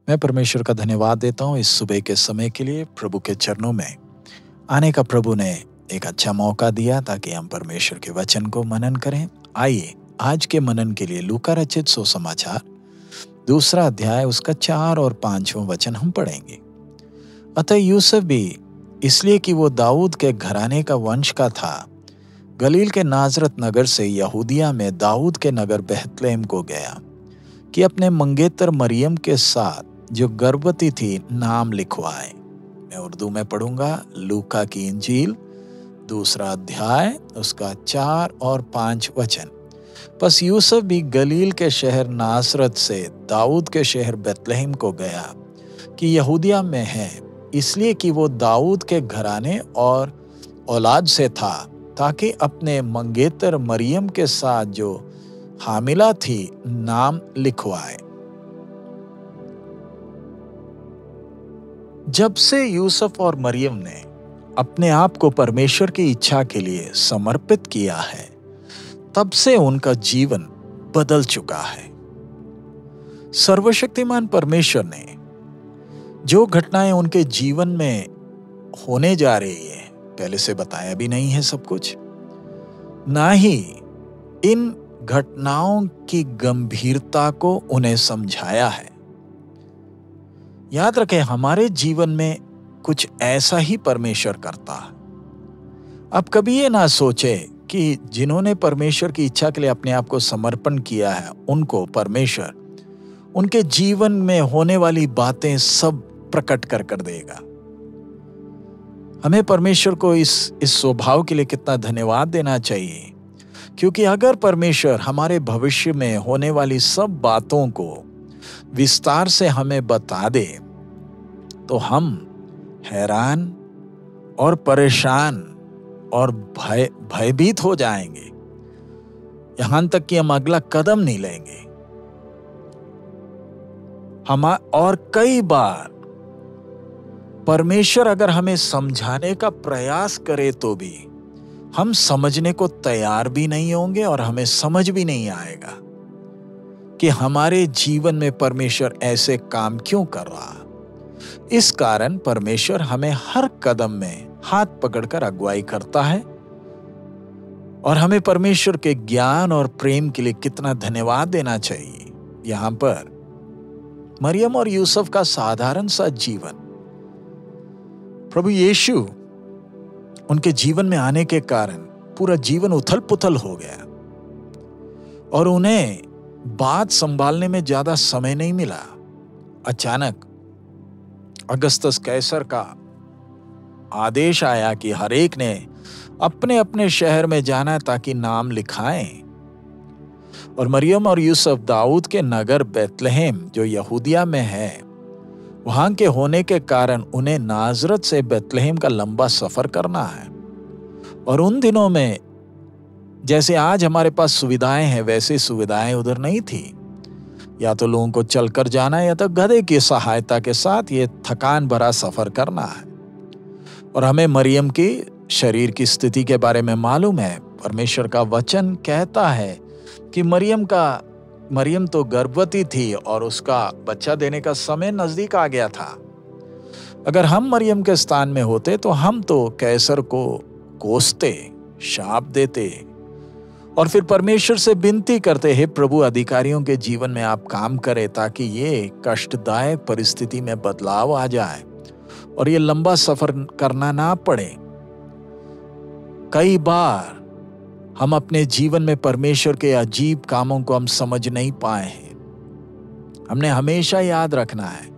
मैं परमेश्वर का धन्यवाद देता हूँ इस सुबह के समय के लिए। प्रभु के चरणों में आने का प्रभु ने एक अच्छा मौका दिया ताकि हम परमेश्वर के वचन को मनन करें। आइए आज के मनन के लिए लूका रचित सुसमाचार 2 अध्याय उसका 4 और 5वां वचन हम पढ़ेंगे। अतः यूसुफ भी इसलिए कि वो दाऊद के घराने का वंश का था, गलील के नाजरत नगर से यहूदिया में दाऊद के नगर बेथलेहम को गया कि अपने मंगेतर मरियम के साथ जो गर्भवती थी नाम लिखवाए। मैं उर्दू में पढ़ूंगा। लूका की इंजील 2 अध्याय उसका 4 और 5 वचन। बस यूसुफ भी गलील के शहर नासरत से दाऊद के शहर बेथलेहम को गया कि यहूदिया में है, इसलिए कि वो दाऊद के घराने और औलाद से था, ताकि अपने मंगेतर मरियम के साथ जो हामिला थी नाम लिखवाए। जब से यूसुफ और मरियम ने अपने आप को परमेश्वर की इच्छा के लिए समर्पित किया है, तब से उनका जीवन बदल चुका है। सर्वशक्तिमान परमेश्वर ने जो घटनाएं उनके जीवन में होने जा रही है, पहले से बताया भी नहीं है सब कुछ, ना ही इन घटनाओं की गंभीरता को उन्हें समझाया है। याद रखें, हमारे जीवन में कुछ ऐसा ही परमेश्वर करता है। अब कभी ये ना सोचे कि जिन्होंने परमेश्वर की इच्छा के लिए अपने आप को समर्पण किया है, उनको परमेश्वर उनके जीवन में होने वाली बातें सब प्रकट कर देगा। हमें परमेश्वर को इस स्वभाव के लिए कितना धन्यवाद देना चाहिए, क्योंकि अगर परमेश्वर हमारे भविष्य में होने वाली सब बातों को विस्तार से हमें बता दे तो हम हैरान और परेशान और भयभीत हो जाएंगे, यहां तक कि हम अगला कदम नहीं लेंगे। और कई बार परमेश्वर अगर हमें समझाने का प्रयास करे तो भी हम समझने को तैयार भी नहीं होंगे और हमें समझ भी नहीं आएगा कि हमारे जीवन में परमेश्वर ऐसे काम क्यों कर रहा। इस कारण परमेश्वर हमें हर कदम में हाथ पकड़कर अगुवाई करता है, और हमें परमेश्वर के ज्ञान और प्रेम के लिए कितना धन्यवाद देना चाहिए। यहां पर मरियम और यूसुफ का साधारण सा जीवन, प्रभु यीशु उनके जीवन में आने के कारण पूरा जीवन उथल पुथल हो गया और उन्हें बात संभालने में ज्यादा समय नहीं मिला। अचानक अगस्तस कैसर का आदेश आया कि हर एक ने अपने अपने शहर में जाना ताकि नाम लिखाएं, और मरियम और यूसुफ दाऊद के नगर बेथलेहम जो यहूदिया में है वहां के होने के कारण उन्हें नाजरत से बेथलेहम का लंबा सफर करना है। और उन दिनों में जैसे आज हमारे पास सुविधाएं हैं, वैसी सुविधाएं उधर नहीं थी। या तो लोगों को चलकर जाना है या तो गधे की सहायता के साथ ये थकान भरा सफर करना है। और हमें मरियम की शरीर की स्थिति के बारे में मालूम है। परमेश्वर का वचन कहता है कि मरियम तो गर्भवती थी और उसका बच्चा देने का समय नजदीक आ गया था। अगर हम मरियम के स्थान में होते तो हम तो कैसर को कोसते, शाप देते और फिर परमेश्वर से विनती करते, हे प्रभु, अधिकारियों के जीवन में आप काम करें ताकि ये कष्टदायक परिस्थिति में बदलाव आ जाए और ये लंबा सफर करना ना पड़े। कई बार हम अपने जीवन में परमेश्वर के अजीब कामों को हम समझ नहीं पाए हैं। हमने हमेशा याद रखना है,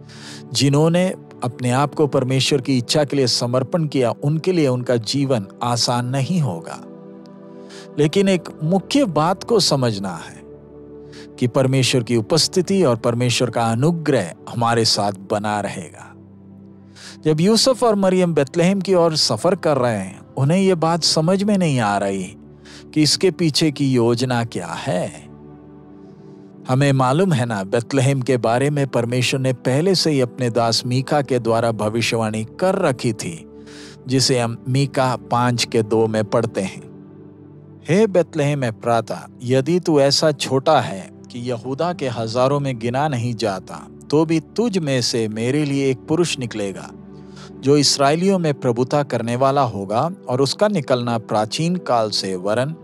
जिन्होंने अपने आप को परमेश्वर की इच्छा के लिए समर्पण किया, उनके लिए उनका जीवन आसान नहीं होगा। लेकिन एक मुख्य बात को समझना है कि परमेश्वर की उपस्थिति और परमेश्वर का अनुग्रह हमारे साथ बना रहेगा। जब यूसुफ और मरियम बेथलेहम की ओर सफर कर रहे हैं, उन्हें यह बात समझ में नहीं आ रही कि इसके पीछे की योजना क्या है। हमें मालूम है ना, बेथलेहम के बारे में परमेश्वर ने पहले से ही अपने दास मीका के द्वारा भविष्यवाणी कर रखी थी, जिसे हम मीका 5:2 में पढ़ते हैं। हे बेथलेहम एफ्राता, यदि तू ऐसा छोटा है कि यहूदा के हजारों में गिना नहीं जाता, तो भी तुझ में से मेरे लिए एक पुरुष निकलेगा जो इस्राएलियों में प्रभुता करने वाला होगा, और उसका निकलना प्राचीन काल से वरन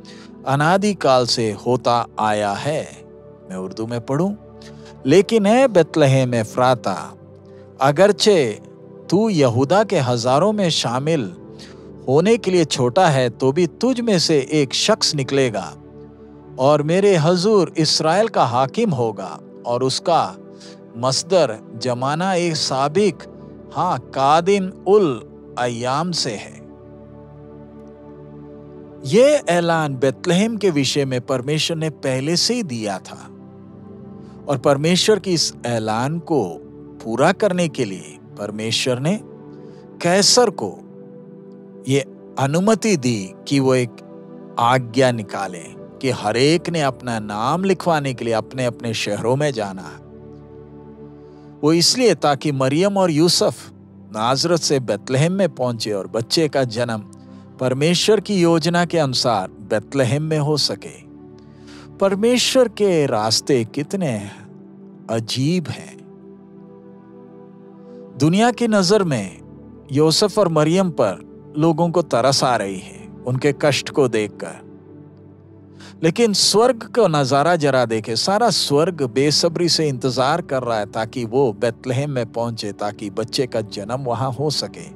अनादि काल से होता आया है। मैं उर्दू में पढ़ूं। लेकिन है बेतलहम एफ्राता, अगरचे तू यहूदा के हजारों में शामिल होने के लिए छोटा है, तो भी तुझ में से एक शख्स निकलेगा और मेरे हजूर इस्राएल का हाकिम होगा, और उसका मस्दर जमाना एक साबिक कादिन उल अय्याम से है। यह ऐलान बेतलहम के विषय में परमेश्वर ने पहले से ही दिया था, और परमेश्वर की इस ऐलान को पूरा करने के लिए परमेश्वर ने कैसर को ये अनुमति दी कि वो एक आज्ञा निकाले कि हर एक ने अपना नाम लिखवाने के लिए अपने अपने शहरों में जाना है। वो इसलिए ताकि मरियम और यूसुफ नाजरत से बेतलहम में पहुंचे और बच्चे का जन्म परमेश्वर की योजना के अनुसार बेतलहम में हो सके। परमेश्वर के रास्ते कितने अजीब हैं। दुनिया की नजर में यूसुफ और मरियम पर लोगों को तरस आ रही है उनके कष्ट को देखकर, लेकिन स्वर्ग का नजारा जरा देखे। सारा स्वर्ग बेसब्री से इंतजार कर रहा है ताकि वो बेतलहम में पहुंचे, ताकि बच्चे का जन्म वहां हो सके,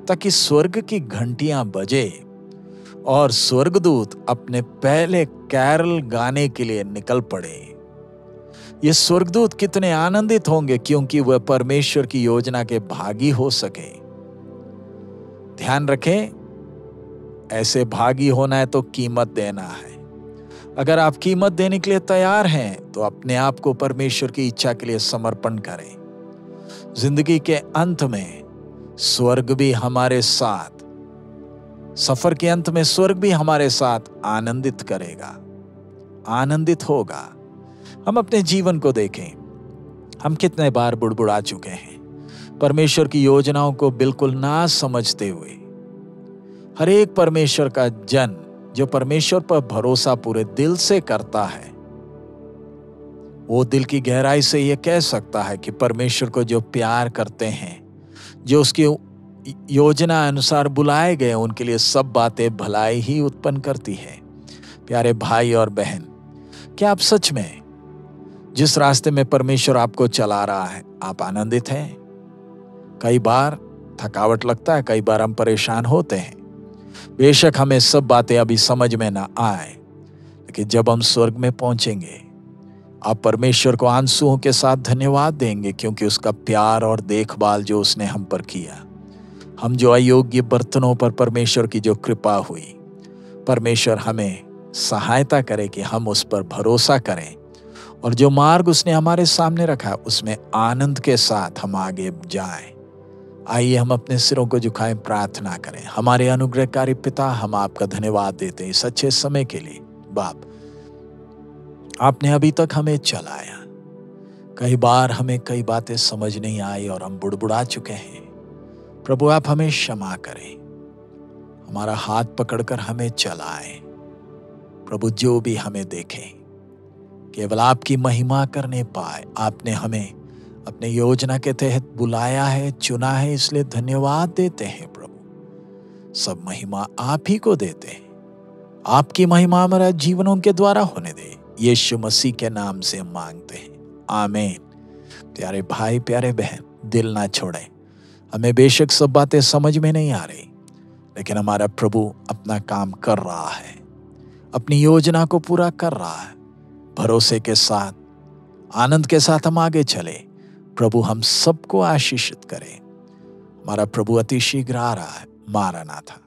ताकि स्वर्ग की घंटियां बजे और स्वर्गदूत अपने पहले कैरल गाने के लिए निकल पड़े। ये स्वर्गदूत कितने आनंदित होंगे क्योंकि वह परमेश्वर की योजना के भागी हो सके। ध्यान रखें, ऐसे भागी होना है तो कीमत देना है। अगर आप कीमत देने के लिए तैयार हैं तो अपने आप को परमेश्वर की इच्छा के लिए समर्पण करें। जिंदगी के अंत में स्वर्ग भी हमारे साथ, सफर के अंत में स्वर्ग भी हमारे साथ आनंदित करेगा, आनंदित होगा। हम अपने जीवन को देखें, हम कितने बार बुड़बुड़ा चुके हैं परमेश्वर की योजनाओं को बिल्कुल ना समझते हुए। हर एक परमेश्वर का जन जो परमेश्वर पर भरोसा पूरे दिल से करता है, वो दिल की गहराई से ये कह सकता है कि परमेश्वर को जो प्यार करते हैं, जो उसकी योजना अनुसार बुलाए गए, उनके लिए सब बातें भलाई ही उत्पन्न करती है। प्यारे भाई और बहन, क्या आप सच में जिस रास्ते में परमेश्वर आपको चला रहा है आप आनंदित हैं? कई बार थकावट लगता है, कई बार हम परेशान होते हैं। बेशक हमें सब बातें अभी समझ में ना आए, लेकिन जब हम स्वर्ग में पहुंचेंगे आप परमेश्वर को आंसुओं के साथ धन्यवाद देंगे, क्योंकि उसका प्यार और देखभाल जो उसने हम पर किया। हम जो अयोग्य बर्तनों पर परमेश्वर की जो कृपा हुई, परमेश्वर हमें सहायता करे कि हम उस पर भरोसा करें, और जो मार्ग उसने हमारे सामने रखा उसमें आनंद के साथ हम आगे जाएं। आइए हम अपने सिरों को झुकाएं, प्रार्थना करें। हमारे अनुग्रहकारी पिता, हम आपका धन्यवाद देते हैं इस अच्छे समय के लिए। बाप, आपने अभी तक हमें चलाया। कई बार हमें कई बातें समझ नहीं आई और हम बुड़बुड़ा चुके हैं। प्रभु आप हमें क्षमा करें, हमारा हाथ पकड़कर हमें चलाएं। प्रभु जो भी हमें देखे केवल आपकी महिमा करने पाए। आपने हमें अपने योजना के तहत बुलाया है, चुना है, इसलिए धन्यवाद देते हैं प्रभु। सब महिमा आप ही को देते हैं। आपकी महिमा हमारा जीवनों के द्वारा होने दे, यीशु मसीह के नाम से हम मांगते हैं, आमीन। प्यारे भाई, प्यारे बहन, दिल ना छोड़ें। हमें बेशक सब बातें समझ में नहीं आ रही, लेकिन हमारा प्रभु अपना काम कर रहा है, अपनी योजना को पूरा कर रहा है। भरोसे के साथ, आनंद के साथ हम आगे चले। प्रभु हम सबको आशीषित करे। हमारा प्रभु अति शीघ्र आ रहा है। मारनाथा।